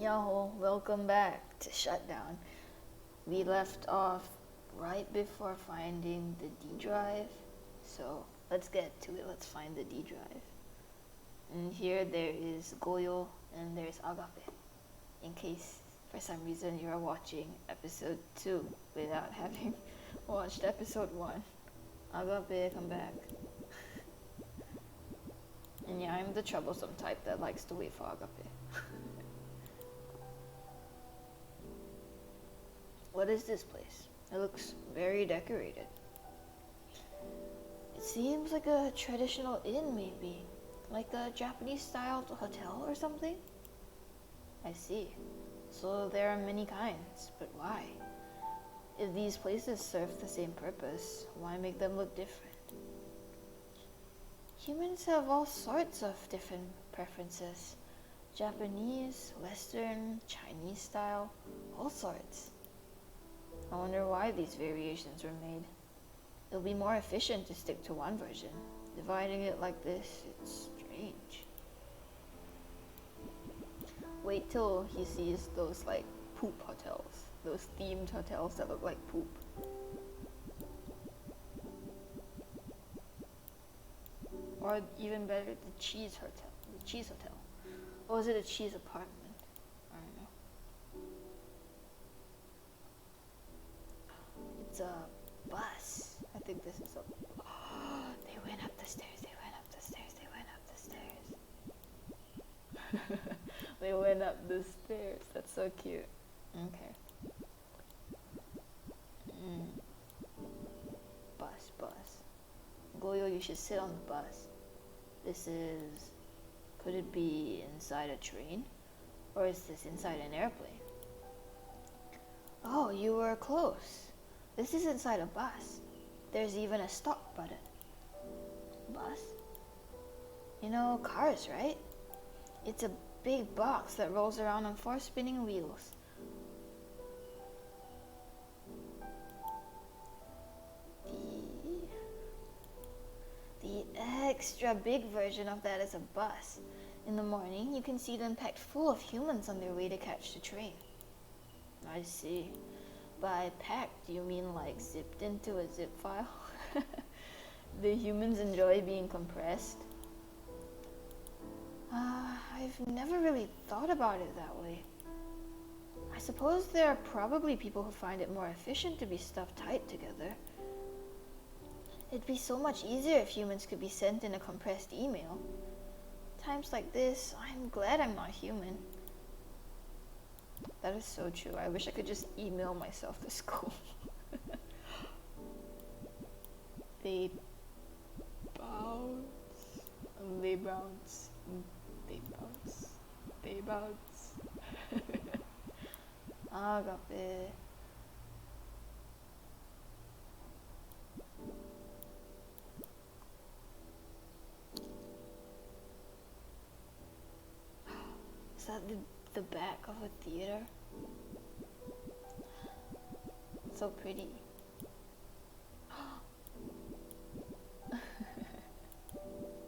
Yaho, welcome back to Shutdown. We left off right before finding the D drive, so let's get to it. Let's find the D drive. And here there is Goyou and there's Agape. In case for some reason you're watching episode 2 without having watched episode 1. Agape, come back. And yeah, I'm the troublesome type that likes to wait for Agape. What is this place? It looks very decorated. It seems like a traditional inn, maybe. Like a Japanese-styled hotel or something? I see. So there are many kinds, but why? If these places serve the same purpose, why make them look different? Humans have all sorts of different preferences. Japanese, Western, Chinese style, all sorts. I wonder why these variations were made. It'll be more efficient to stick to one version. Dividing it like this, it's strange. Wait till he sees those like poop hotels. Those themed hotels that look like poop. Or even better, the cheese hotel. The cheese hotel. Or was it a cheese apartment? I don't know. It's a bus. I think this is a... they went up the stairs, they went up the stairs, they went up the stairs. They went up the stairs. That's so cute. Okay. Bus. Goyou, you should sit on the bus. This is... Could it be inside a train? Or is this inside an airplane? Oh, you were close. This is inside a bus. There's even a stop button. Bus? You know, cars, right? It's a big box that rolls around on 4 spinning wheels. The extra big version of that is a bus. In the morning, you can see them packed full of humans on their way to catch the train. I see. By packed, you mean like zipped into a zip file? The humans enjoy being compressed. I've never really thought about it that way. I suppose there are probably people who find it more efficient to be stuffed tight together. It'd be so much easier if humans could be sent in a compressed email. Times like this, I'm glad I'm not human. That is so true. I wish I could just email myself to school. They bounce. They bounce. They bounce. They bounce. Agape. Is that the back of a theater? It's so pretty.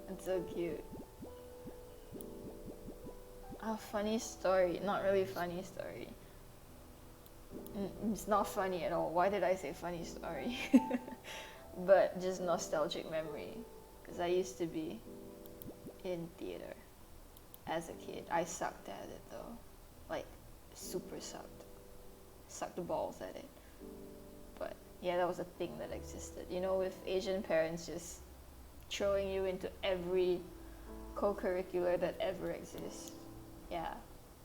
It's so cute. A funny story. Not really funny story. It's not funny at all. Why did I say funny story? But just nostalgic memory. Because I used to be in theater as a kid. I sucked at it though. Like, super sucked. Sucked the balls at it. But yeah, that was a thing that existed. You know, with Asian parents just throwing you into every co-curricular that ever exists. Yeah,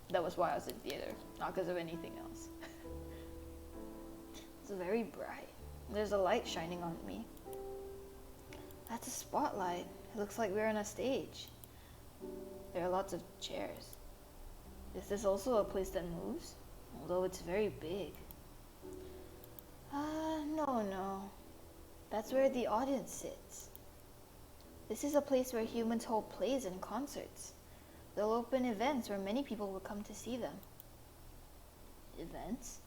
that was why I was in theater, not because of anything else. It's very bright. There's a light shining on me. That's a spotlight. It looks like we're on a stage. There are lots of chairs. Is this also a place that moves? Although it's very big. No. That's where the audience sits. This is a place where humans hold plays and concerts. They'll open events where many people will come to see them. Events?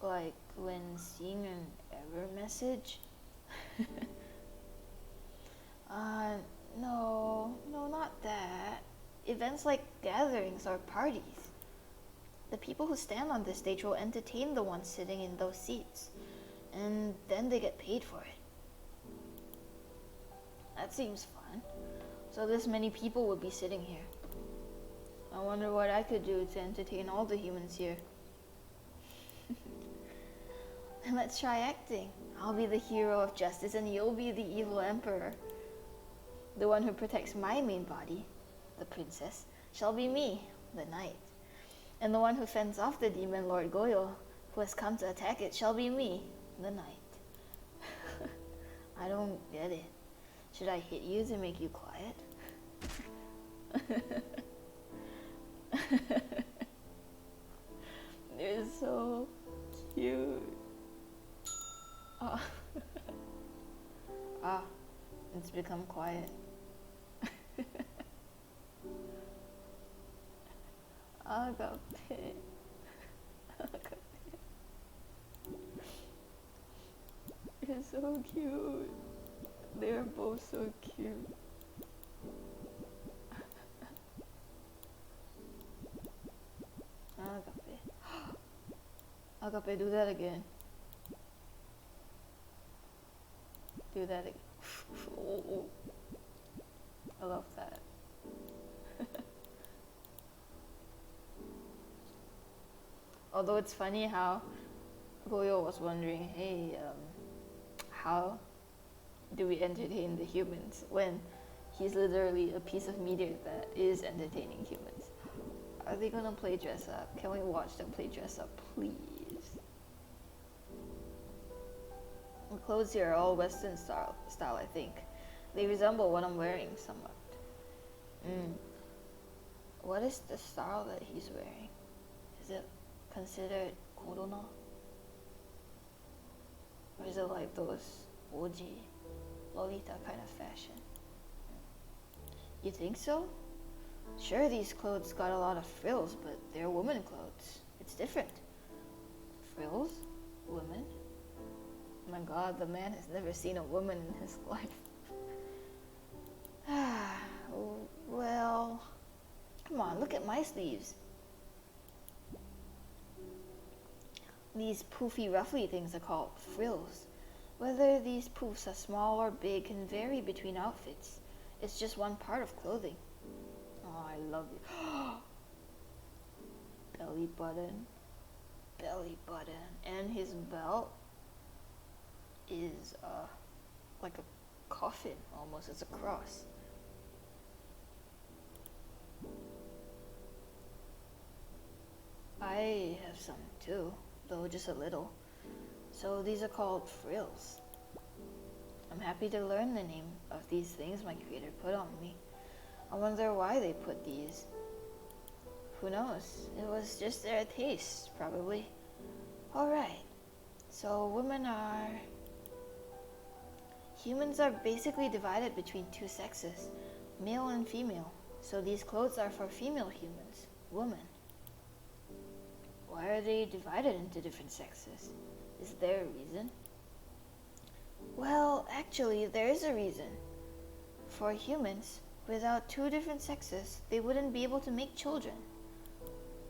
Like when seeing an error message? No, not that. events like gatherings or parties. The people who stand on this stage will entertain the ones sitting in those seats, and then they get paid for it. That seems fun. So this many people would be sitting here. I wonder what I could do to entertain all the humans here. Let's try acting. I'll be the hero of justice and you'll be the evil emperor. The one who protects my main body, the princess, shall be me, the knight. And the one who fends off the demon Lord Goyou, who has come to attack it, shall be me, the knight. I don't get it. Should I hit you to make you quiet? They're so cute. Oh. Ah, it's become quiet. Agape. Agape. You're so cute. They're both so cute. Agape. Agape, do that again. Do that again. Oh. I love that. Although it's funny how Goyou was wondering, hey, how do we entertain the humans when he's literally a piece of media that is entertaining humans? Are they gonna play dress up? Can we watch them play dress up, please? The clothes here are all Western style, I think. They resemble what I'm wearing somewhat. What is the style that he's wearing? Is it considered Corona? Or is it like those OG Lolita kind of fashion? You think so? Sure, these clothes got a lot of frills, but they're women clothes. It's different. Frills? Women? Oh my god, the man has never seen a woman in his life. Well, come on, look at my sleeves. These poofy, ruffly things are called frills. Whether these poofs are small or big can vary between outfits. It's just one part of clothing. Oh, I love it. Belly button. Belly button. And his belt is like a coffin almost. It's a cross. I have some too, though just a little. So these are called frills. I'm happy to learn the name of these things my creator put on me. I wonder why they put these. Who knows? It was just their taste, probably. Alright, so humans are basically divided between two sexes, male and female. So these clothes are for female humans, women. Why are they divided into different sexes? Is there a reason? Well, actually, there is a reason. For humans, without two different sexes, they wouldn't be able to make children.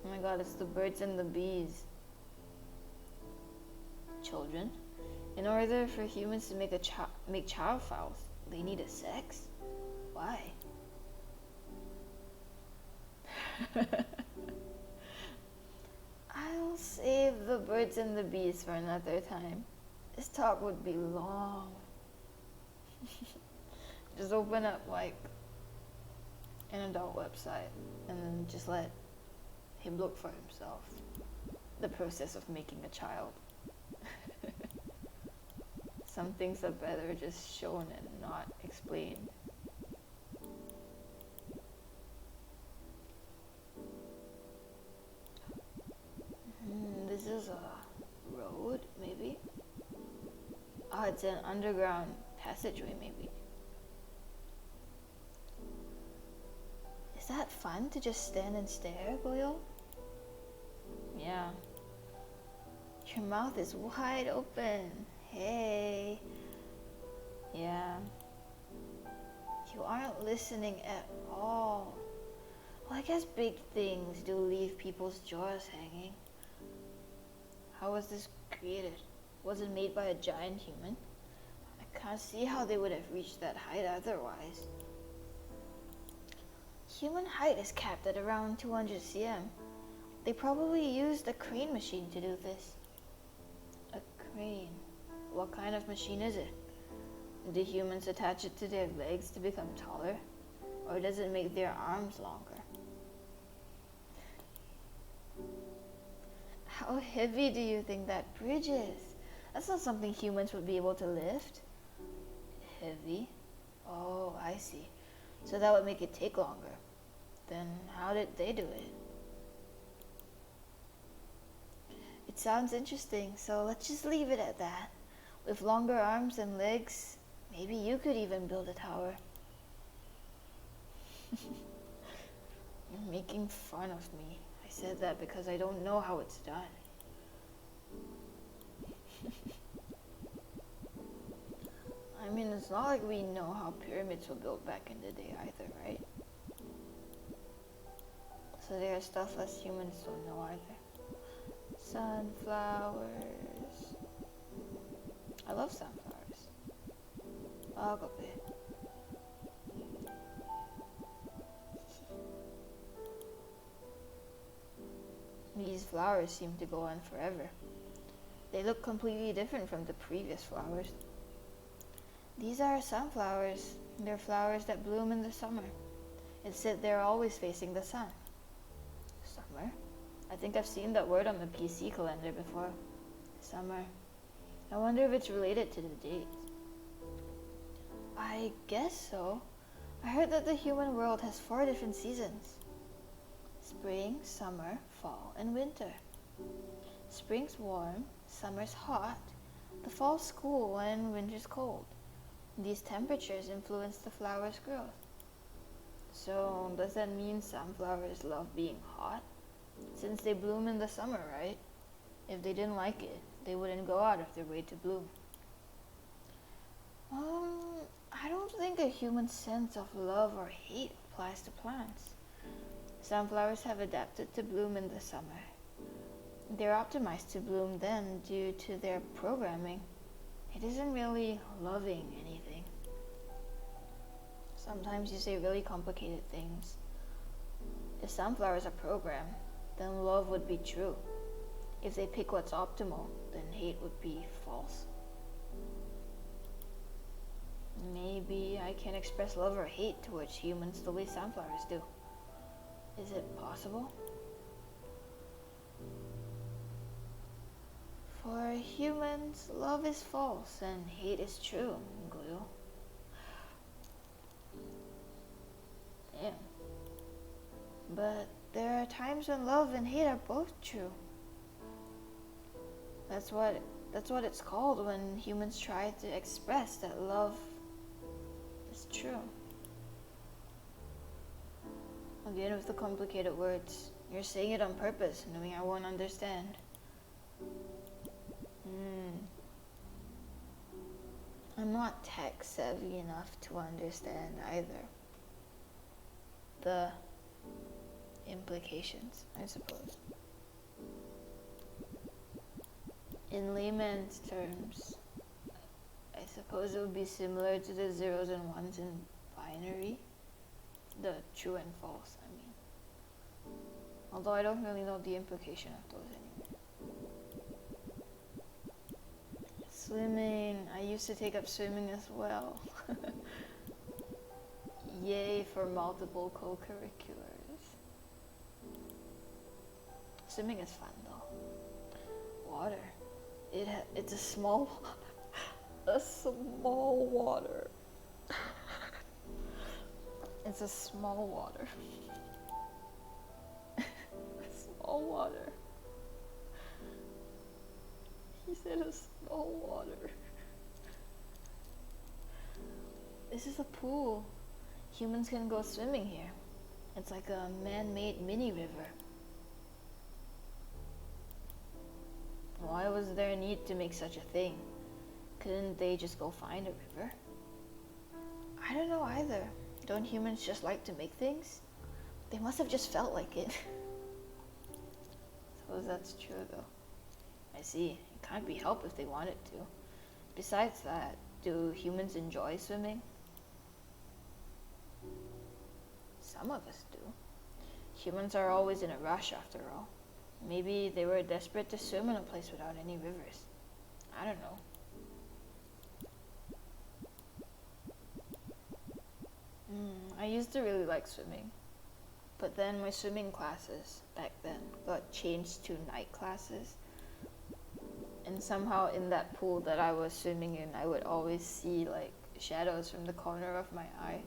Oh my god, it's the birds and the bees. Children? In order for humans to make child files, they need a sex? Why? I'll save the birds and the bees for another time. This talk would be long. Just open up like an adult website and then just let him look for himself. The process of making a child. Some things are better just shown and not explained. This is a road, maybe? Oh, it's an underground passageway, maybe. Is that fun to just stand and stare, Goyou? Yeah. Your mouth is wide open. Hey. Yeah. You aren't listening at all. Well, I guess big things do leave people's jaws hanging. How was this created? Was it made by a giant human? I can't see how they would have reached that height otherwise. Human height is capped at around 200 cm. They probably used a crane machine to do this. A crane? What kind of machine is it? Do humans attach it to their legs to become taller? Or does it make their arms longer? How heavy do you think that bridge is? That's not something humans would be able to lift. Heavy? Oh, I see. So that would make it take longer. Then how did they do it? It sounds interesting, so let's just leave it at that. With longer arms and legs, maybe you could even build a tower. You're making fun of me. I said that because I don't know how it's done. I mean, it's not like we know how pyramids were built back in the day either, right? So there are stuff us humans don't know either. Sunflowers. I love sunflowers. Agape. These flowers seem to go on forever. They look completely different from the previous flowers. These are sunflowers. They're flowers that bloom in the summer. It said they're always facing the sun. Summer? I think I've seen that word on the PC calendar before. Summer. I wonder if it's related to the dates. I guess so. I heard that the human world has 4 different seasons. Spring, summer, fall, and winter. Spring's warm, summer's hot, the fall's cool, and winter's cold. These temperatures influence the flower's growth. So, does that mean sunflowers love being hot? Since they bloom in the summer, right? If they didn't like it, they wouldn't go out of their way to bloom. I don't think a human sense of love or hate applies to plants. Sunflowers have adapted to bloom in the summer. They're optimized to bloom then due to their programming. It isn't really loving anything. Sometimes you say really complicated things. If sunflowers are programmed, then love would be true. If they pick what's optimal, then hate would be false. Maybe I can express love or hate towards humans the way sunflowers do. Is it possible? For humans, love is false and hate is true, Goyou. Damn. But there are times when love and hate are both true. That's what it's called when humans try to express that love is true. Again with the complicated words. You're saying it on purpose, knowing I won't understand. I'm not tech savvy enough to understand either. The implications, I suppose. In layman's terms, I suppose it would be similar to the zeros and ones in binary. The true and false, I mean. Although I don't really know the implication of those anymore. Swimming. I used to take up swimming as well. Yay for multiple co-curriculars. Swimming is fun though. Water. It's a small water. It's a small water. A small water. He said a small water. This is a pool. Humans can go swimming here. It's like a man-made mini river. Why was there a need to make such a thing? Couldn't they just go find a river? I don't know either. Don't humans just like to make things? They must have just felt like it. Suppose that's true though. I see. It can't be helped if they wanted to. Besides that, do humans enjoy swimming? Some of us do. Humans are always in a rush after all. Maybe they were desperate to swim in a place without any rivers. I don't know. I used to really like swimming. But then my swimming classes back then got changed to night classes. And somehow in that pool that I was swimming in, I would always see like shadows from the corner of my eye.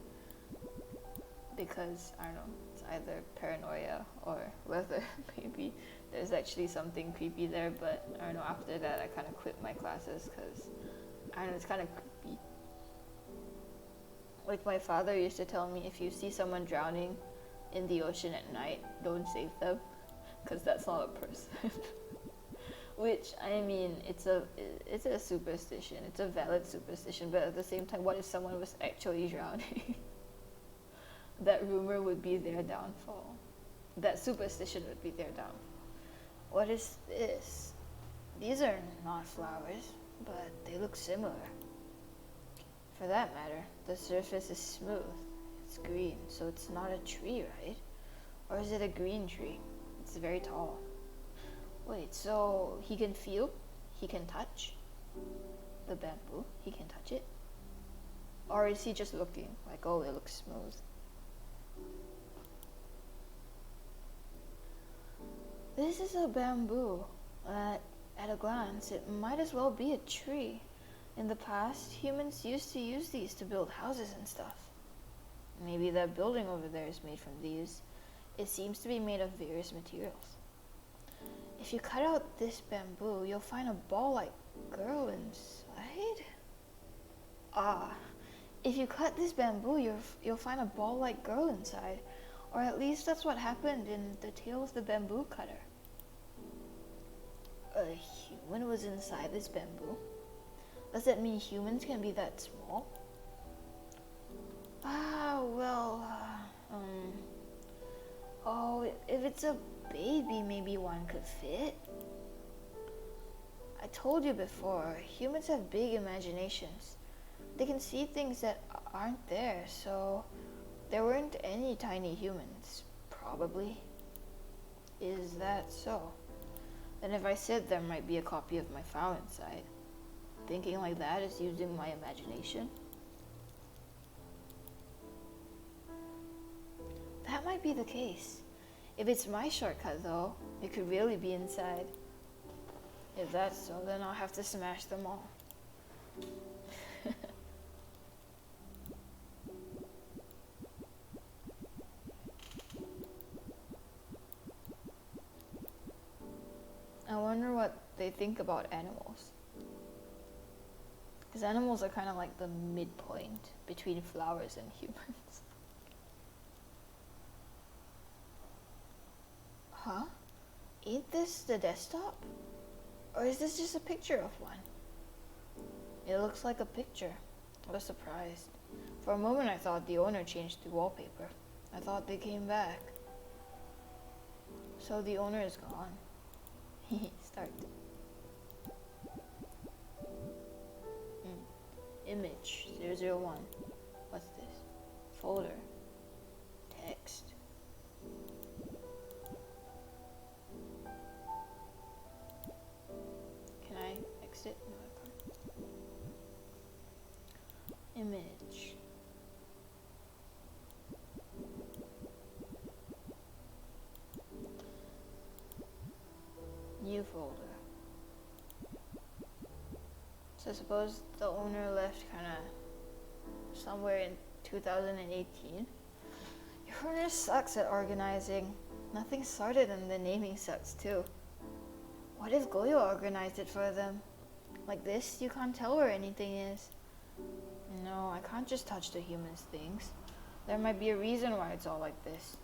Because, I don't know, it's either paranoia or whether maybe there's actually something creepy there. But I don't know, after that I kind of quit my classes because, I don't know, it's kind of creepy. Like my father used to tell me, if you see someone drowning in the ocean at night, don't save them, because that's not a person. Which, I mean, it's a superstition. It's a valid superstition, but at the same time, what if someone was actually drowning? That rumor would be their downfall. That superstition would be their downfall. What is this? These are not flowers, but they look similar. For that matter, the surface is smooth. It's green, so it's not a tree, right? Or is it a green tree? It's very tall. Wait, so he can feel? He can touch the bamboo? He can touch it? Or is he just looking like, oh, it looks smooth? This is a bamboo. At a glance, it might as well be a tree. In the past, humans used to use these to build houses and stuff. Maybe that building over there is made from these. It seems to be made of various materials. If you cut out this bamboo, you'll find a ball-like girl inside? If you cut this bamboo, you'll find a ball-like girl inside. Or at least that's what happened in The Tale of the Bamboo Cutter. A human was inside this bamboo? Does that mean humans can be that small? If it's a baby, maybe one could fit. I told you before, humans have big imaginations. They can see things that aren't there, so there weren't any tiny humans, probably. Is that so? Then if I said there might be a copy of my file inside, thinking like that is using my imagination? That might be the case. If it's my shortcut though, it could really be inside. If that's so, then I'll have to smash them all. I wonder what they think about animals. Because animals are kind of like the midpoint between flowers and humans. Huh? Ain't this the desktop? Or is this just a picture of one? It looks like a picture. What a surprise. For a moment I thought the owner changed the wallpaper. I thought they came back. So the owner is gone. Start. Image 001. What's this? Folder. Text. Can I exit? No, I can't. Image. New folder. So I suppose the owner left kind of somewhere in 2018. Your owner sucks at organizing. Nothing started and the naming sucks too. What if Goyou organized it for them? Like this, you can't tell where anything is. No, I can't just touch the humans' things. There might be a reason why it's all like this.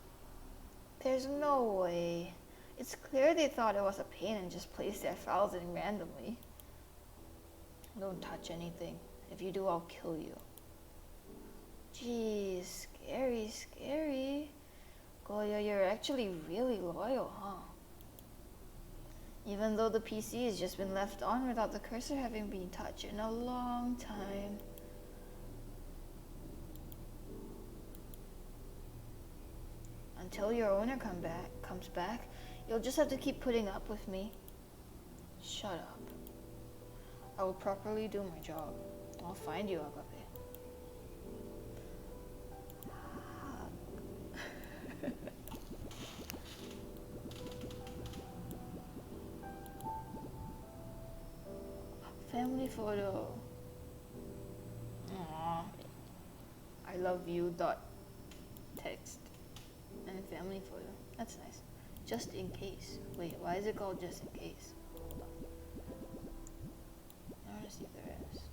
There's no way. It's clear they thought it was a pain and just placed their files in randomly. Don't touch anything. If you do, I'll kill you. Geez, scary, scary. Goyou, you're actually really loyal, huh? Even though the PC has just been left on without the cursor having been touched in a long time. Until your owner comes back, you'll just have to keep putting up with me. Shut up. I will properly do my job. I'll find you, Agape. Family photo. Aww. I love you. Text and family photo. That's nice. Just in case. Wait, why is it called just in case? Hold on. I want to see the rest.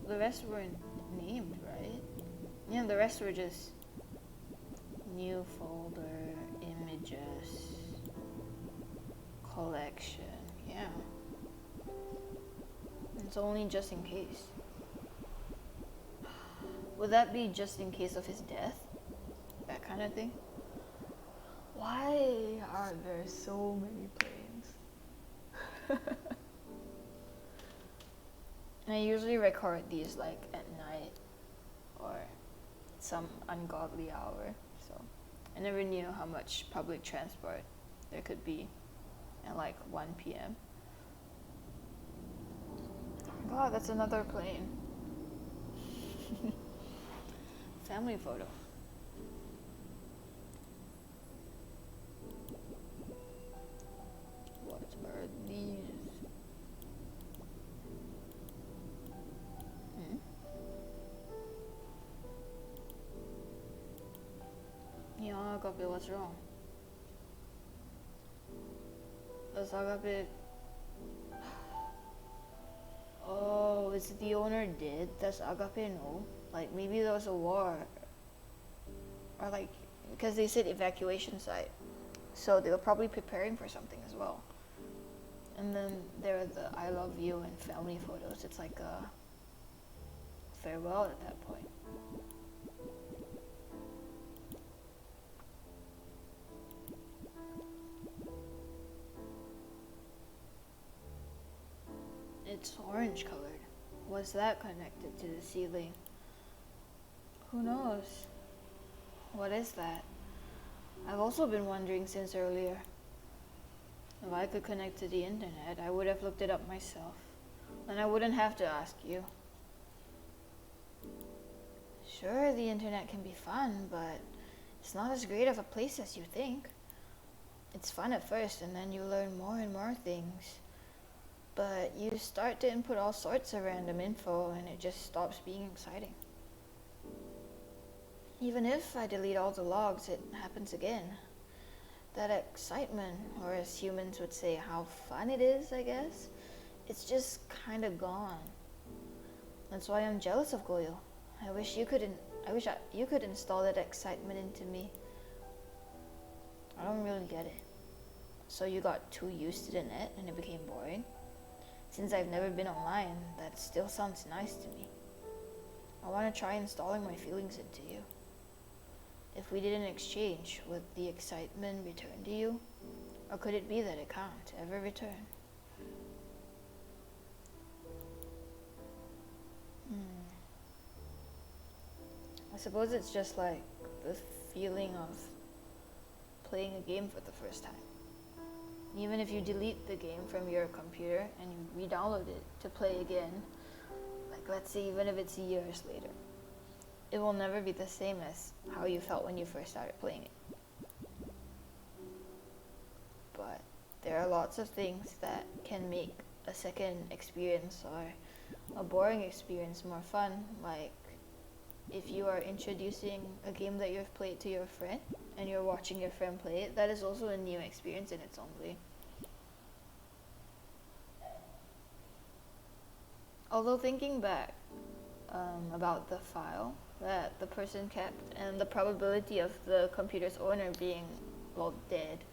The rest weren't named, right? Yeah, the rest were just new folder, images, collection. Yeah. It's only just in case. Would that be just in case of his death? That kind of thing? Why are there so many planes? I usually record these like at night or some ungodly hour, so I never knew how much public transport there could be at like 1 p.m. God, that's another plane. Family photo. What are these? Yeah, Agape, what's wrong? Does Agape... Oh, is the owner dead? Does Agape know? Like, maybe there was a war. Or like, because they said evacuation site. So they were probably preparing for something as well. And then there are the I love you and family photos. It's like a farewell at that point. It's orange colored. Was that connected to the ceiling? Who knows? What is that? I've also been wondering since earlier. If I could connect to the internet, I would have looked it up myself. And I wouldn't have to ask you. Sure, the internet can be fun, but it's not as great of a place as you think. It's fun at first, and then you learn more and more things. But you start to input all sorts of random info, and it just stops being exciting. Even if I delete all the logs, it happens again. That excitement, or as humans would say, how fun it is, I guess, it's just kind of gone. That's why I'm jealous of Goyou. I wish you could install that excitement into me. I don't really get it. So you got too used to the net and it became boring? Since I've never been online, that still sounds nice to me. I want to try installing my feelings into you. If we did an exchange, would the excitement return to you? Or could it be that it can't ever return? I suppose it's just like the feeling of playing a game for the first time. Even if you delete the game from your computer and you re-download it to play again, like let's say even if it's years later, it will never be the same as how you felt when you first started playing it. But there are lots of things that can make a second experience or a boring experience more fun, like if you are introducing a game that you've played to your friend and you're watching your friend play it, that is also a new experience in its own way. Although thinking back about the file that the person kept and the probability of the computer's owner being, well, dead,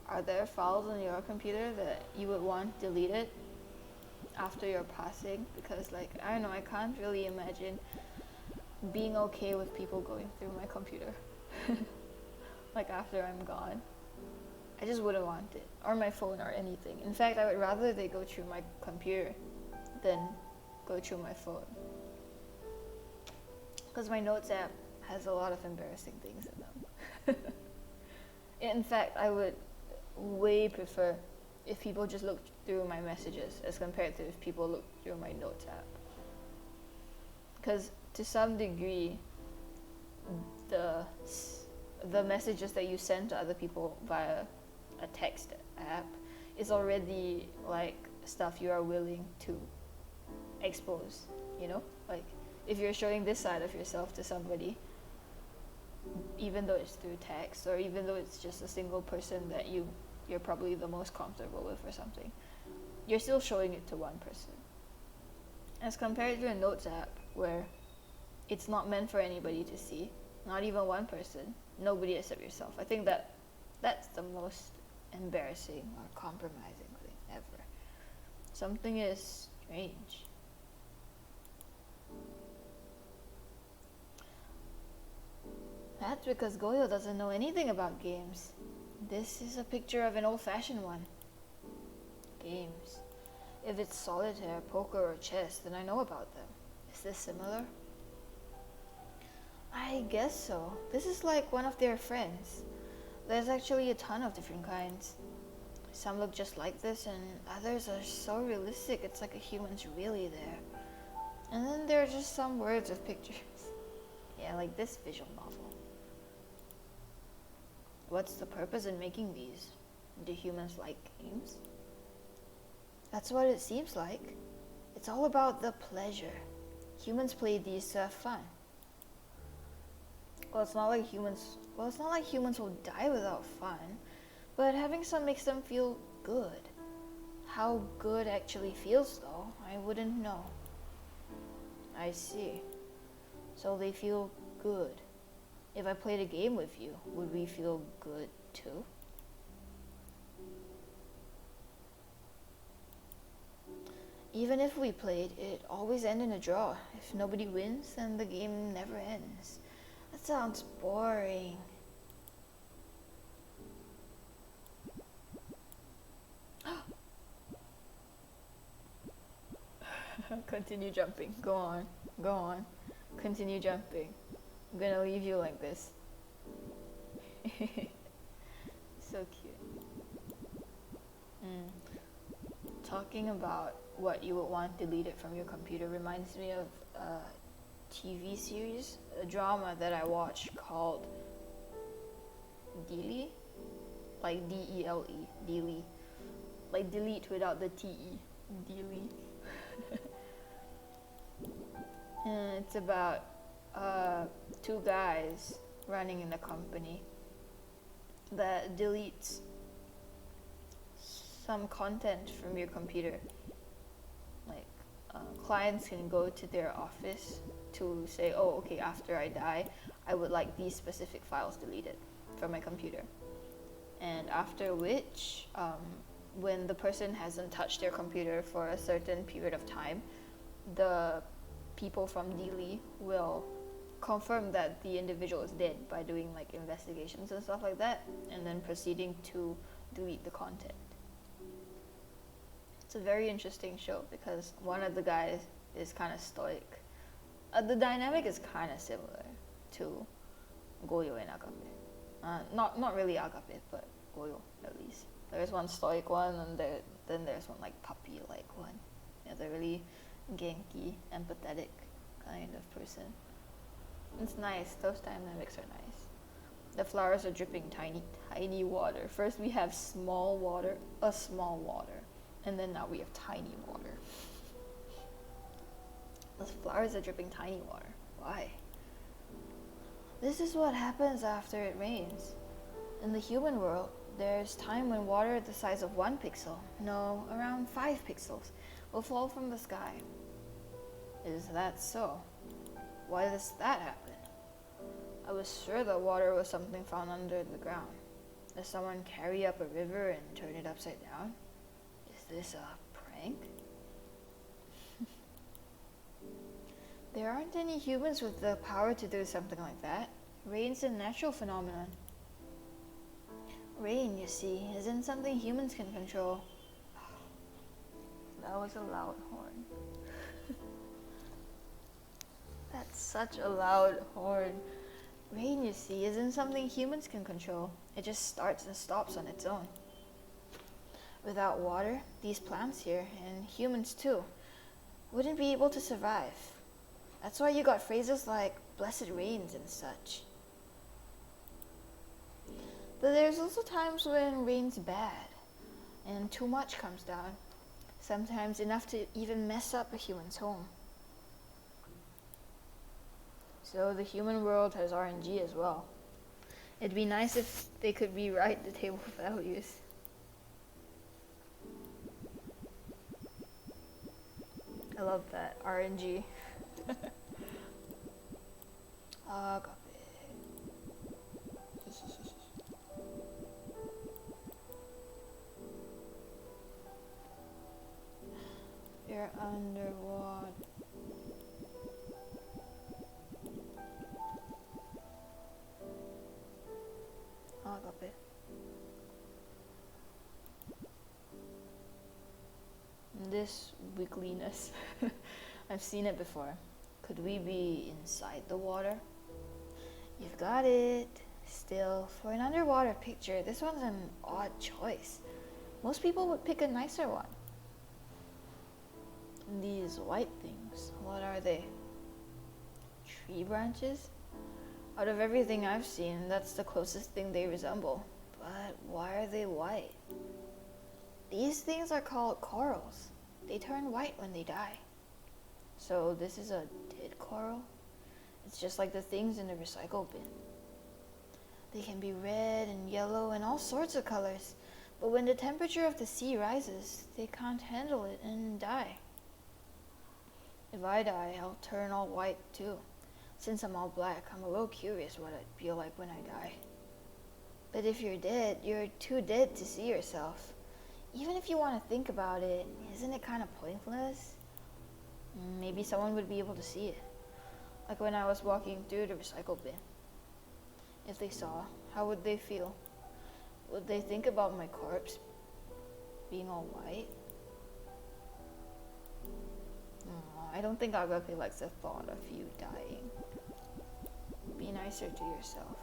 are there files on your computer that you would want deleted after your passing? Because like, I don't know, I can't really imagine being okay with people going through my computer. like after I'm gone. I just wouldn't want it, or my phone or anything. In fact, I would rather they go through my computer than go through my phone. Because my notes app has a lot of embarrassing things in them. In fact, I would way prefer if people just look through my messages as compared to if people look through my notes app. Because to some degree, the messages that you send to other people via a text app is already like stuff you are willing to expose, you know? Like if you're showing this side of yourself to somebody, even though it's through text or even though it's just a single person that you're probably the most comfortable with or something, you're still showing it to one person. As compared to a notes app where it's not meant for anybody to see, not even one person, nobody except yourself. I think that's the most embarrassing or compromising thing ever. Something is strange. That's because Goyou doesn't know anything about games. This is a picture of an old-fashioned one. Games. If it's solitaire, poker, or chess, then I know about them. Is this similar? I guess so. This is like one of their friends. There's actually a ton of different kinds. Some look just like this, and others are so realistic it's like a human's really there. And then there are just some words with pictures. Yeah, like this visual novel. What's the purpose in making these? Do humans like games? That's what it seems like. It's all about the pleasure. Humans play these to have fun. Well, it's not like humans will die without fun, but having some makes them feel good. How good actually feels though, I wouldn't know. I see. So they feel good. If I played a game with you, would we feel good too? Even if we played, it always ends in a draw. If nobody wins, then the game never ends. That sounds boring. Continue jumping. Go on. Go on. Continue jumping. I'm gonna leave you like this. So cute. Talking about what you would want deleted from your computer reminds me of a TV series, a drama that I watched called Dealy, like D-E-L-E, Dealy, like delete without the T-E, Dealy. And it's about two guys running in a company that deletes some content from your computer. Like clients can go to their office to say, oh, okay, after I die, I would like these specific files deleted from my computer. And after which, when the person hasn't touched their computer for a certain period of time, the people from Dealy will confirm that the individual is dead by doing like investigations and stuff like that, and then proceeding to delete the content. It's a very interesting show because one of the guys is kind of stoic. The dynamic is kind of similar to Goyou and Agape. Not really Agape, but Goyou at least. There's one stoic one, and then there's one like puppy-like one. Yeah, they're really genki, empathetic kind of person. It's nice. Those dynamics are nice. The flowers are dripping tiny water. First we have small water, and then now we have tiny water. The flowers are dripping tiny water. Why? This is what happens after it rains. In the human world, there's time when water the size of 1 pixel, no, around 5 pixels, will fall from the sky. Is that so? Why does that happen? I was sure that water was something found under the ground. Does someone carry up a river and turn it upside down? Is this a prank? There aren't any humans with the power to do something like that. Rain's a natural phenomenon. you see, isn't something humans can control. That was a loud horn. That's such a loud horn. Rain, you see, isn't something humans can control. It just starts and stops on its own. Without water, these plants here, and humans too, wouldn't be able to survive. That's why you got phrases like blessed rains and such. But there's also times when rain's bad, and too much comes down. Sometimes enough to even mess up a human's home. So the human world has RNG as well. It'd be nice if they could rewrite the table of values. I love that, RNG. Agape. You're underwater. Agape. This weakliness. I've seen it before. Could we be inside the water? You've got it. Still, for an underwater picture, this one's an odd choice. Most people would pick a nicer one. These white things, what are they? Tree branches? Out of everything I've seen, that's the closest thing they resemble. But why are they white? These things are called corals. They turn white when they die. So this is a dead coral? It's just like the things in the recycle bin. They can be red and yellow and all sorts of colors, but when the temperature of the sea rises, they can't handle it and die. If I die, I'll turn all white too. Since I'm all black, I'm a little curious what I'd feel like when I die. But if you're dead, you're too dead to see yourself. Even if you want to think about it, isn't it kind of pointless? Maybe someone would be able to see it. Like when I was walking through the recycle bin. If they saw, how would they feel? Would they think about my corpse being all white? I don't think Agape likes the thought of you dying. Be nicer to yourself.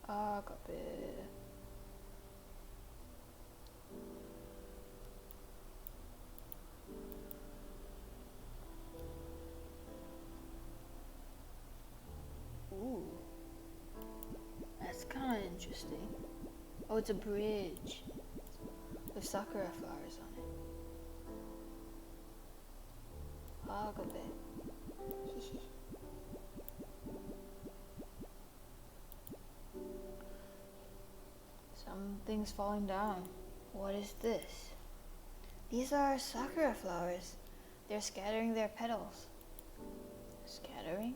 Agape. Ooh. That's kind of interesting. Oh, it's a bridge with sakura flowers on it. Agape. Something's falling down. What is this? These are sakura flowers. They're scattering their petals. Scattering?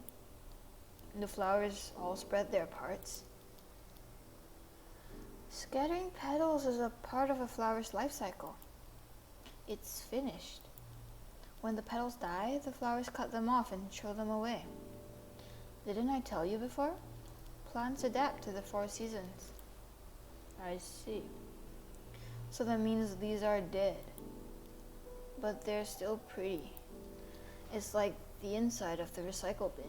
The flowers all spread their parts. Scattering petals is a part of a flower's life cycle. It's finished. When the petals die, the flowers cut them off and throw them away. Didn't I tell you before? Plants adapt to the 4 seasons. I see. So that means these are dead. But they're still pretty. It's like the inside of the recycle bin.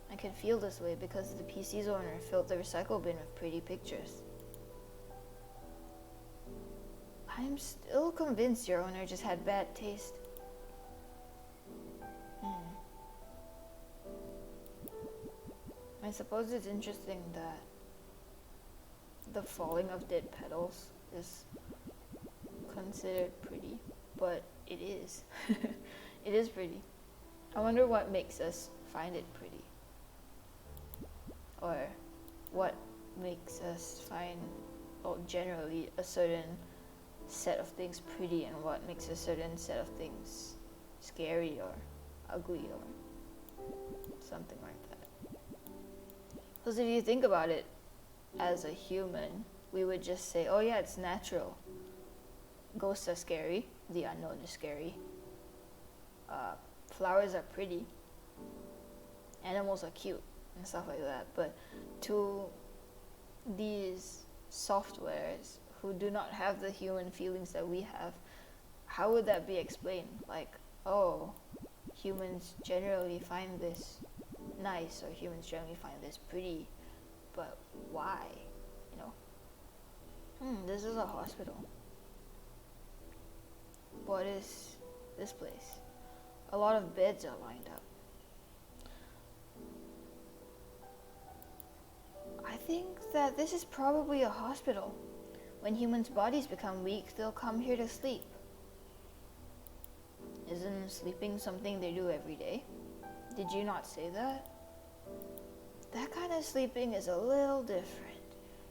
I can feel this way because the PC's owner filled the recycle bin with pretty pictures. I'm still convinced your owner just had bad taste. I suppose it's interesting that the falling of dead petals is considered pretty, but it is. It is pretty. I wonder what makes us find it pretty. Or what makes us find, well, generally a certain set of things pretty and what makes a certain set of things scary or ugly or something like that. Because if you think about it, as a human, we would just say, oh yeah, it's natural. Ghosts are scary. The unknown is scary. Flowers are pretty. Animals are cute. and stuff like that. But to these softwares who do not have the human feelings that we have, how would that be explained? Like, oh, humans generally find this nice, or humans generally find this pretty, but why? You know? This is a hospital. What is this place? A lot of beds are lined up. I think that this is probably a hospital. When humans' bodies become weak, they'll come here to sleep. Isn't sleeping something they do every day? Did you not say that? That kind of sleeping is a little different.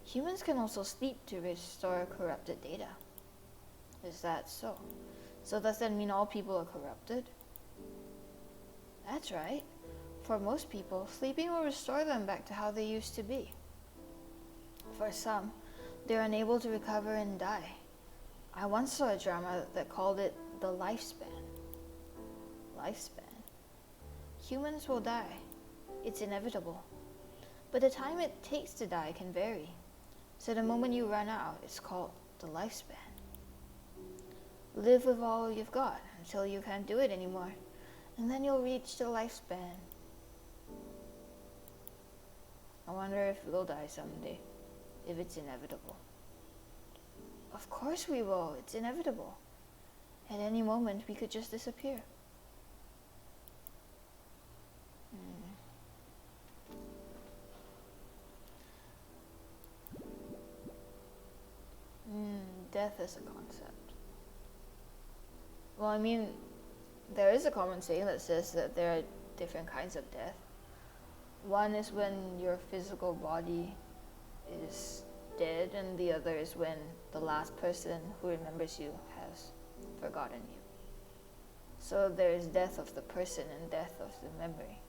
Humans can also sleep to restore corrupted data. Is that so? So does that mean all people are corrupted? That's right. For most people, sleeping will restore them back to how they used to be. For some, they're unable to recover and die. I once saw a drama that called it the lifespan. Lifespan. Humans will die. It's inevitable. But the time it takes to die can vary. So the moment you run out, it's called the lifespan. Live with all you've got until you can't do it anymore, and then you'll reach the lifespan. I wonder if we'll die someday, if it's inevitable. Of course we will, it's inevitable. At any moment we could just disappear. Death as a concept. Well, I mean, there is a common saying that says that there are different kinds of death. One is when your physical body is dead, and the other is when the last person who remembers you has forgotten you. So there is death of the person and death of the memory.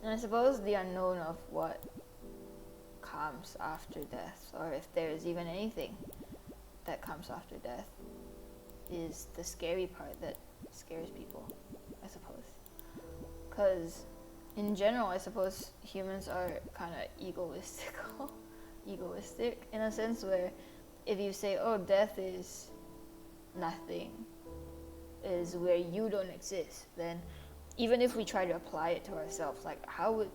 And I suppose the unknown of what comes after death, or if there is even anything that comes after death, is the scary part that scares people, I suppose. Because in general, I suppose humans are kind of egoistic in a sense where if you say, oh, death is nothing, is where you don't exist, then even if we try to apply it to ourselves, like how would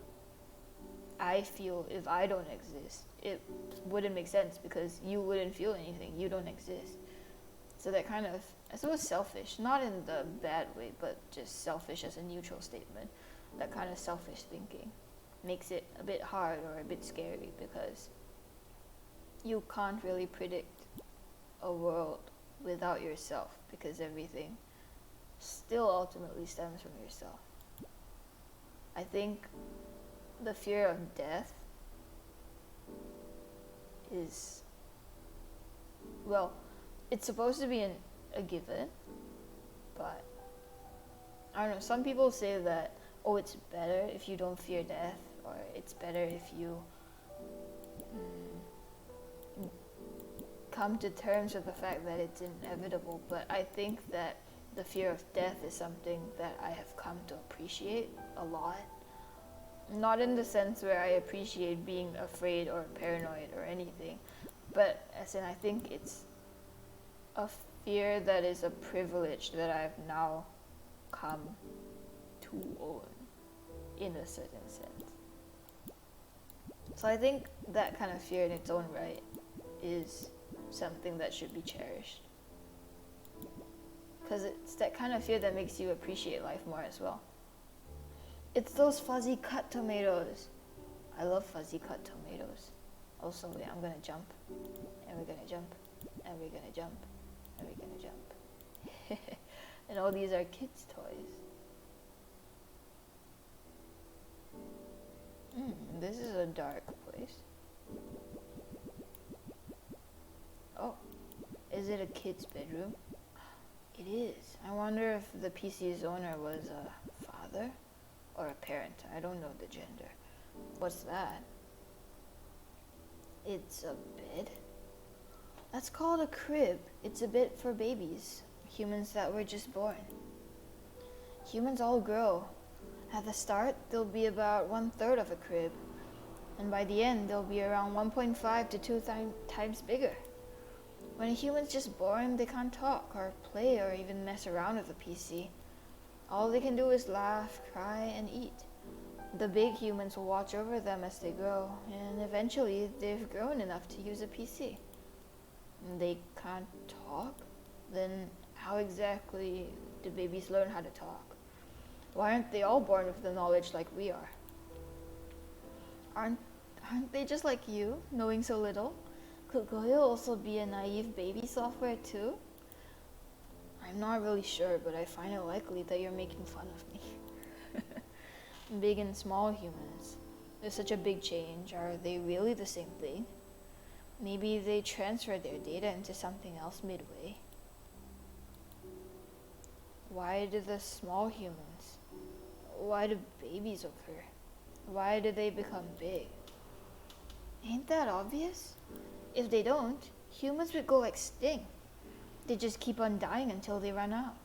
I feel if I don't exist? It wouldn't make sense because you wouldn't feel anything. You don't exist. So that kind of, I suppose, selfish, not in the bad way, but just selfish as a neutral statement. That kind of selfish thinking makes it a bit hard or a bit scary because you can't really predict a world without yourself because everything still ultimately stems from yourself. I think the fear of death is, well, it's supposed to be a given, but I don't know, some people say that, oh, it's better if you don't fear death, or it's better if you come to terms with the fact that it's inevitable. But I think that the fear of death is something that I have come to appreciate a lot. Not in the sense where I appreciate being afraid or paranoid or anything, but as in I think it's a fear that is a privilege that I've now come to own in a certain sense. So I think that kind of fear in its own right is something that should be cherished. Because it's that kind of fear that makes you appreciate life more as well. It's those fuzzy cut tomatoes. I love fuzzy cut tomatoes. Also, wait, I'm gonna jump. And we're gonna jump. And we're gonna jump. And we're gonna jump. And all these are kids' toys. This is a dark place. Oh, is it a kid's bedroom? It is. I wonder if the PC's owner was a father or a parent. I don't know the gender. What's that? It's a bed? That's called a crib. It's a bed for babies. Humans that were just born. Humans all grow. At the start, they'll be about 1/3 of a crib, and by the end, they'll be around 1.5 to 2 times bigger. When a human's just born, they can't talk or play or even mess around with a PC. All they can do is laugh, cry, and eat. The big humans will watch over them as they grow, and eventually they've grown enough to use a PC. They can't talk? Then how exactly do babies learn how to talk? Why aren't they all born with the knowledge like we are? Aren't they just like you, knowing so little? Could Goyou also be a naive baby software too? I'm not really sure, but I find it likely that you're making fun of me. Big and small humans. There's such a big change. Are they really the same thing? Maybe they transferred their data into something else midway. Why do the small humans? Why do babies occur? Why do they become big? Ain't that obvious? If they don't, humans would go extinct. They just keep on dying until they run out.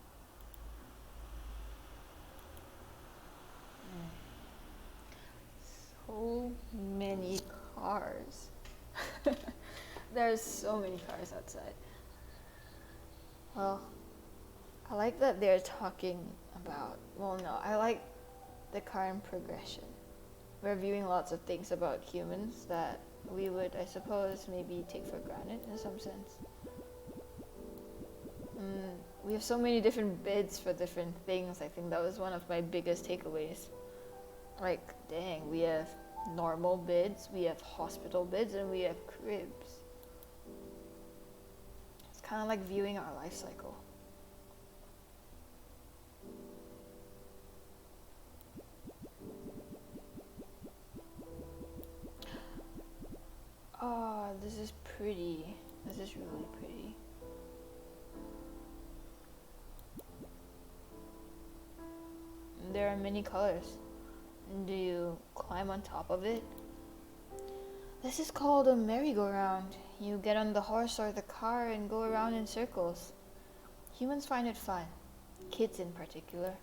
So many cars. There's so many cars outside. Well, I like that they're talking about, I like the current progression. We're viewing lots of things about humans that we would, I suppose, maybe take for granted in some sense. We have so many different bids for different things. I think that was one of my biggest takeaways. Like, dang, we have normal bids, we have hospital bids, and we have cribs. It's kind of like viewing our life cycle. Oh, this is pretty. This is really pretty. There are many colors. Do you climb on top of it? This is called a merry-go-round. You get on the horse or the car and go around in circles. Humans find it fun. Kids in particular.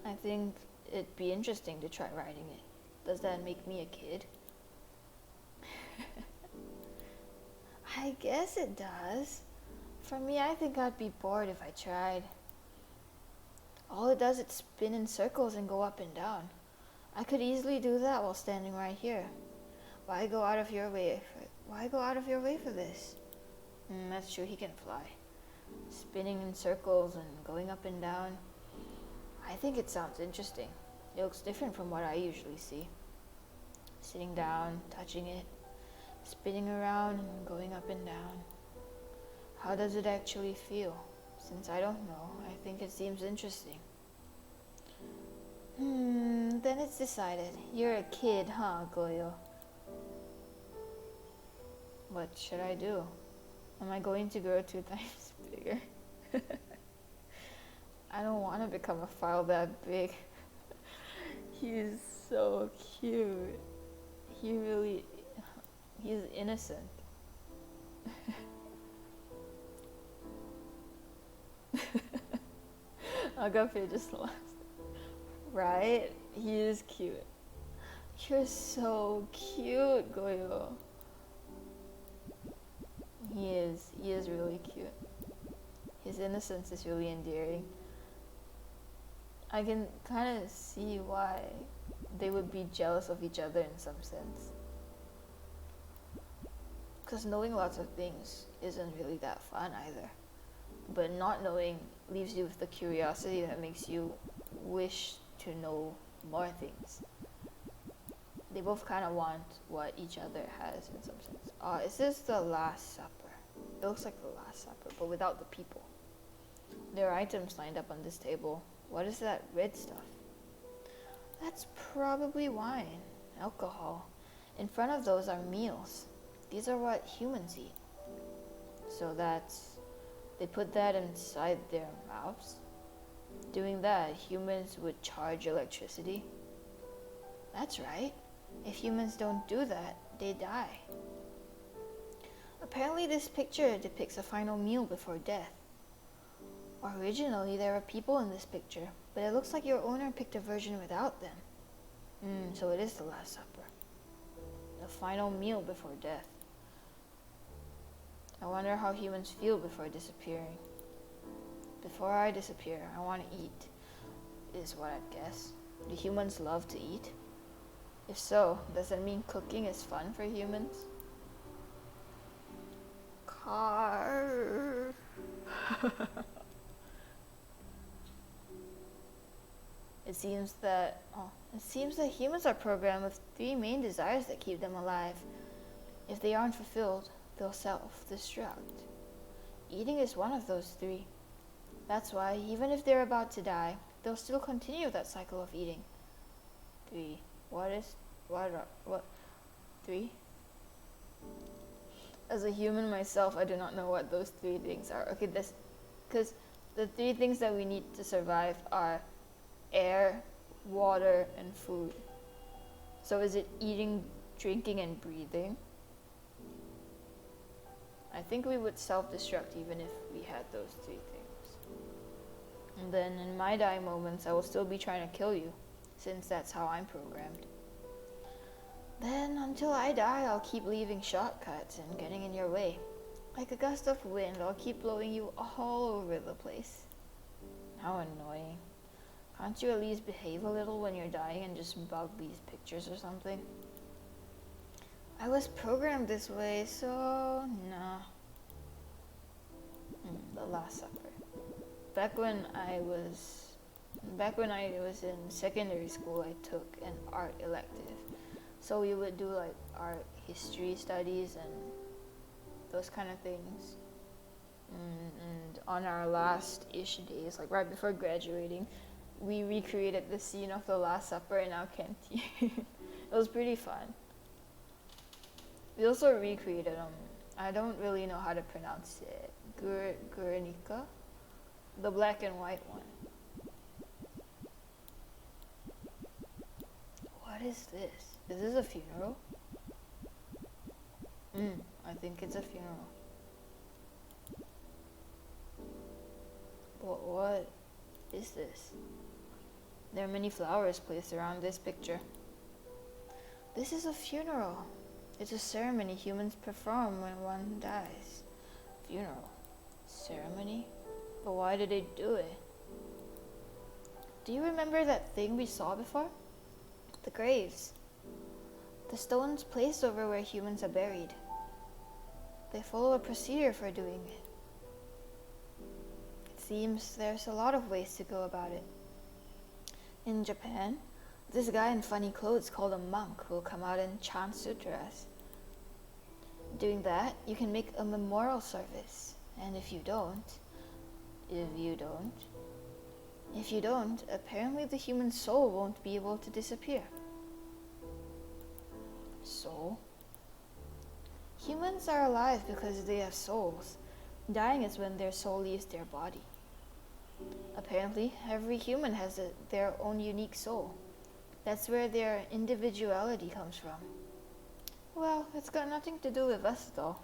I think it'd be interesting to try riding it. Does that make me a kid? I guess it does. For me, I think I'd be bored if I tried. All it does is spin in circles and go up and down. I could easily do that while standing right here. Why go out of your way for this? That's true, he can fly. Spinning in circles and going up and down. I think it sounds interesting. It looks different from what I usually see. Sitting down, touching it, spinning around and going up and down. How does it actually feel? Since I don't know, I think it seems interesting. Then it's decided. You're a kid, huh, Goyou? What should I do? Am I going to grow 2 times bigger? I don't want to become a file that big. He's so cute. He's innocent. Agape just laughs. Right? He is cute. You're so cute, Goyou. He is really cute. His innocence is really endearing. I can kind of see why they would be jealous of each other in some sense. Because knowing lots of things isn't really that fun either. But not knowing leaves you with the curiosity that makes you wish to know more things. They both kind of want what each other has in some sense. Is this the Last Supper? It looks like the Last Supper, but without the people. There are items lined up on this table. What is that red stuff? That's probably wine, alcohol. In front of those are meals. These are what humans eat. So they put that inside their mouths. Doing that, humans would charge electricity. That's right. If humans don't do that, they die. Apparently this picture depicts a final meal before death. Originally, there were people in this picture, but it looks like your owner picked a version without them. So it is the Last Supper. The final meal before death. I wonder how humans feel before disappearing. Before I disappear, I want to eat, is what I'd guess. Do humans love to eat? If so, does that mean cooking is fun for humans? Car. It seems that humans are programmed with 3 main desires that keep them alive. If they aren't fulfilled, they'll self-destruct. Eating is one of those 3. That's why, even if they're about to die, they'll still continue that cycle of eating. 3. What? 3? As a human myself, I do not know what those 3 things are. Okay, because the 3 things that we need to survive are air, water, and food. So is it eating, drinking, and breathing? I think we would self-destruct even if we had those 3 things. And then in my dying moments, I will still be trying to kill you, since that's how I'm programmed. Then until I die, I'll keep leaving shortcuts and getting in your way. Like a gust of wind, I'll keep blowing you all over the place. How annoying. Can't you at least behave a little when you're dying and just bug these pictures or something? I was programmed this way, so no. The Last Supper. Back when I was in secondary school, I took an art elective. So we would do like art history studies and those kind of things. And on our last-ish days, like right before graduating, we recreated the scene of the Last Supper in our canteen. It was pretty fun. We also recreated I don't really know how to pronounce it. Guernica? The black and white one. What is this? Is this a funeral? I think it's a funeral. What is this? There are many flowers placed around this picture. This is a funeral. It's a ceremony humans perform when one dies. Funeral. Ceremony? But why did they do it? Do you remember that thing we saw before? The graves. The stones placed over where humans are buried. They follow a procedure for doing it. It seems there's a lot of ways to go about it. In Japan, this guy in funny clothes called a monk will come out and chant sutras. Doing that, you can make a memorial service. And if you don't, apparently the human soul won't be able to disappear. Soul? Humans are alive because they have souls. Dying is when their soul leaves their body. Apparently, every human has their own unique soul. That's where their individuality comes from. Well, it's got nothing to do with us though.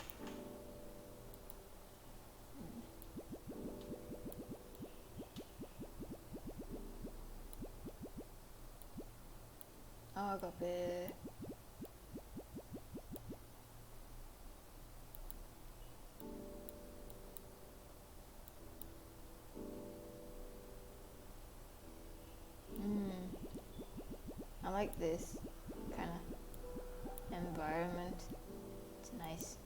Agape. I like this kind of environment. It's nice.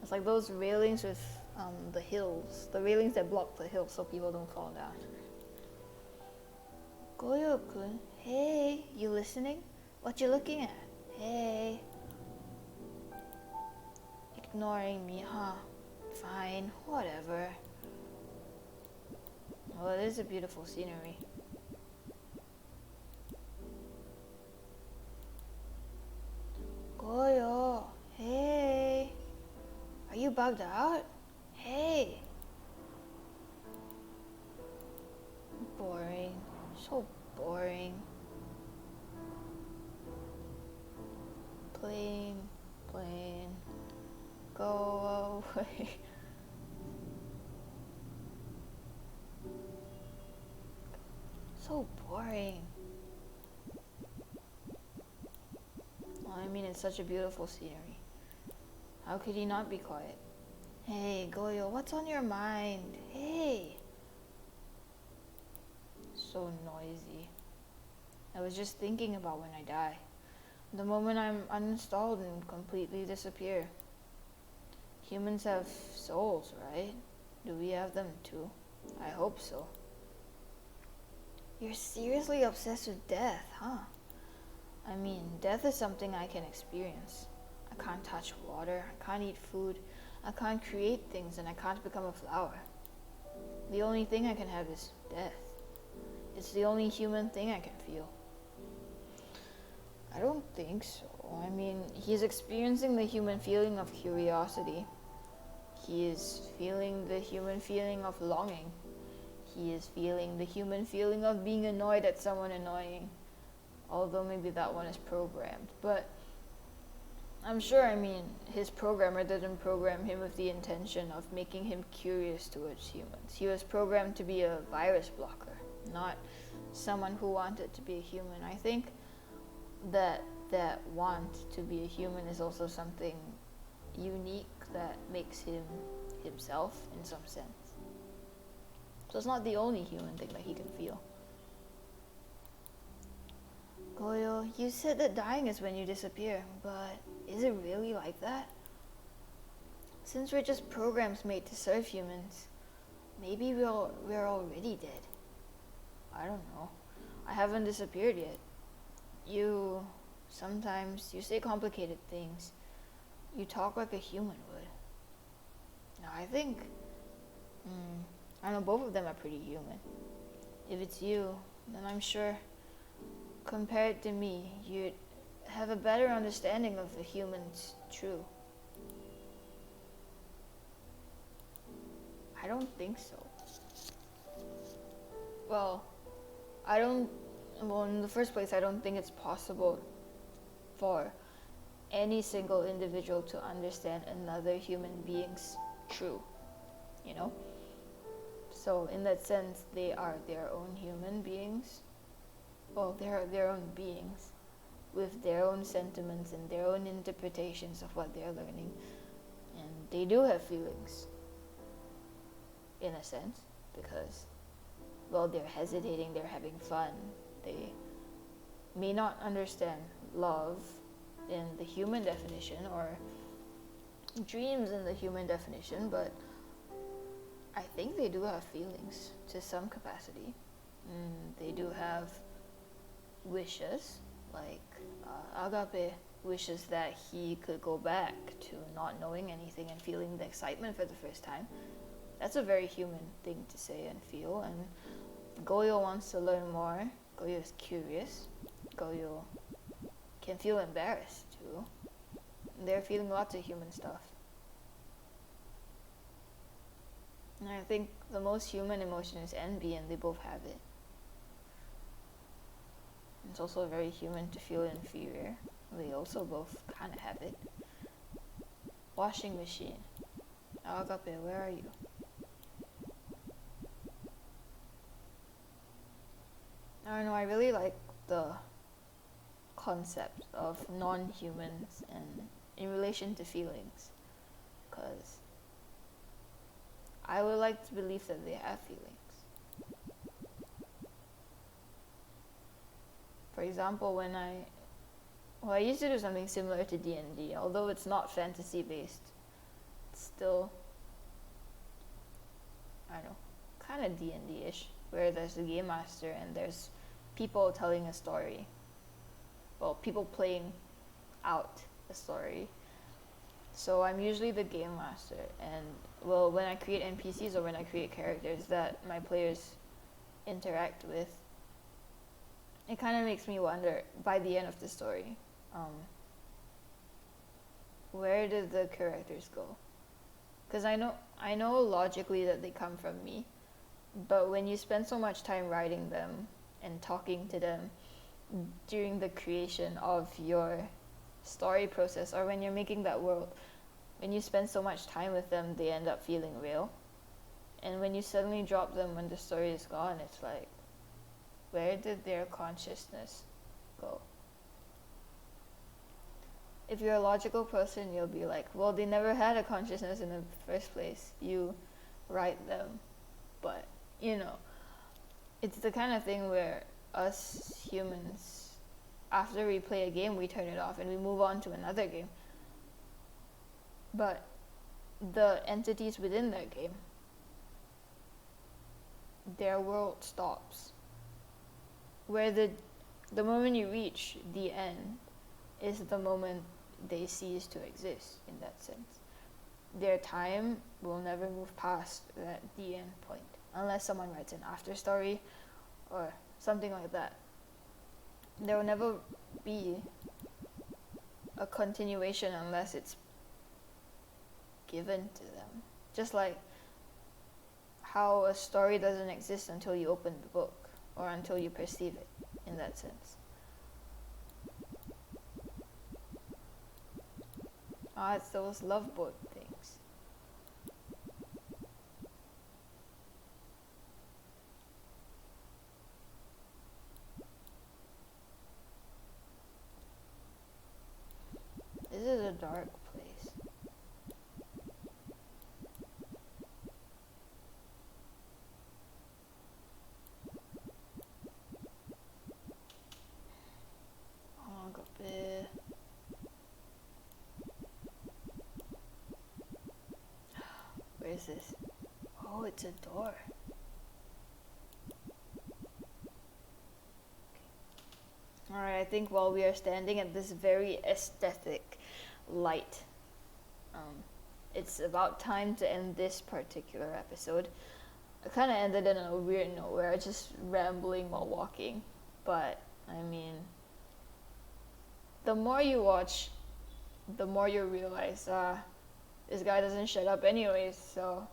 It's like those railings with the hills. The railings that block the hills so people don't fall down. Goyou-kun, hey, you listening? What you looking at? Hey. Ignoring me, huh? Fine, whatever. Well, it is a beautiful scenery. Goyou, hey. Are you bugged out? Hey. Boring. So boring. Plane. Go away. So boring. Well, I mean, it's such a beautiful scenery. How could he not be quiet? Hey, Goyou, what's on your mind? Hey! So noisy. I was just thinking about when I die. The moment I'm uninstalled and completely disappear. Humans have souls, right? Do we have them too? I hope so. You're seriously obsessed with death, huh? I mean, death is something I can experience. I can't touch water, I can't eat food, I can't create things, and I can't become a flower. The only thing I can have is death. It's the only human thing I can feel. I don't think so. I mean, he's experiencing the human feeling of curiosity. He is feeling the human feeling of longing. He is feeling the human feeling of being annoyed at someone annoying. Although maybe that one is programmed. But I'm sure, I mean, his programmer didn't program him with the intention of making him curious towards humans. He was programmed to be a virus blocker, not someone who wanted to be a human. I think that want to be a human is also something unique that makes him himself in some sense. So it's not the only human thing that he can feel. Goyou, you said that dying is when you disappear, but is it really like that? Since we're just programs made to serve humans, maybe we're already dead. I don't know. I haven't disappeared yet. Sometimes you say complicated things. You talk like a human would. Now I think, I know both of them are pretty human. If it's you, then I'm sure, compared to me, you'd have a better understanding of the human's true. I don't think so. Well, in the first place, I don't think it's possible for any single individual to understand another human being's true, you know? So in that sense, they are their own human beings. Well, they are their own beings with their own sentiments and their own interpretations of what they're learning. And they do have feelings, in a sense, because, well, they're hesitating, they're having fun. They may not understand love in the human definition or dreams in the human definition, but I think they do have feelings to some capacity. They do have wishes, like Agape wishes that he could go back to not knowing anything and feeling the excitement for the first time. That's a very human thing to say and feel, and Goyou wants to learn more. Goyou is curious. Goyou can feel embarrassed too. They're feeling lots of human stuff. And I think the most human emotion is envy, and they both have it. It's also very human to feel inferior. They also both kind of have it. Washing machine. Agape, where are you? I don't know, I really like the concept of non-humans and in relation to feelings, because I would like to believe that they have feelings. For example, I used to do something similar to D&D, although it's not fantasy based. It's still, I don't know, kind of D&D-ish, where there's a game master and there's people telling a story. Well, people playing out a story. So I'm usually the game master, and well, when I create NPCs or when I create characters that my players interact with, it kind of makes me wonder, by the end of the story, where did the characters go? Because I know logically that they come from me, but when you spend so much time writing them and talking to them during the creation of your story process, or when you're making that world, when you spend so much time with them, they end up feeling real. And when you suddenly drop them when the story is gone, it's like, where did their consciousness go? If you're a logical person, you'll be like, well, they never had a consciousness in the first place. You write them. But, you know, it's the kind of thing where us humans, after we play a game, we turn it off and we move on to another game. But the entities within that game, their world stops. Where the moment you reach the end is the moment they cease to exist, in that sense. Their time will never move past that the end point, unless someone writes an after story or something like that. There will never be a continuation unless it's given to them. Just like how a story doesn't exist until you open the book or until you perceive it, in that sense. It's those love boat things. This is a dark place. Oh, Agape. Where is this? Oh, it's a door. Alright, I think while we are standing at this very aesthetic light, it's about time to end this particular episode. I kind of ended in a weird note where I was just rambling while walking, but I mean, the more you watch, the more you realize, this guy doesn't shut up anyways, so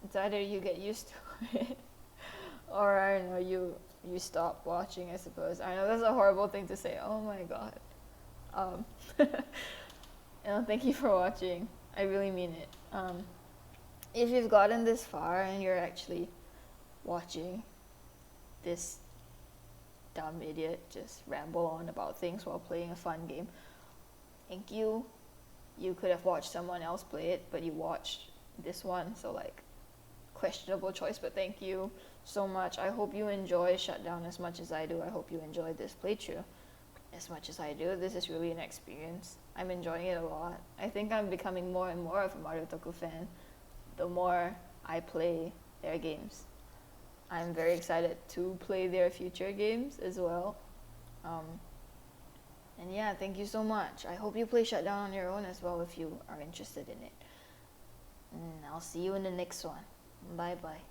it's either you get used to it or I don't know, you stop watching, I suppose. I know that's a horrible thing to say. Oh my god. Thank you for watching. I really mean it. If you've gotten this far and you're actually watching this dumb idiot just ramble on about things while playing a fun game, thank you. You could have watched someone else play it, but you watched this one, so like, questionable choice, but thank you so much. I hope you enjoy Shtdn as much as I do. I hope you enjoyed this playthrough as much as I do. This is really an experience. I'm enjoying it a lot. I think I'm becoming more and more of a Marutoku fan the more I play their games. I'm very excited to play their future games as well. And yeah, thank you so much. I hope you play Shtdn on your own as well if you are interested in it. And I'll see you in the next one. Bye bye.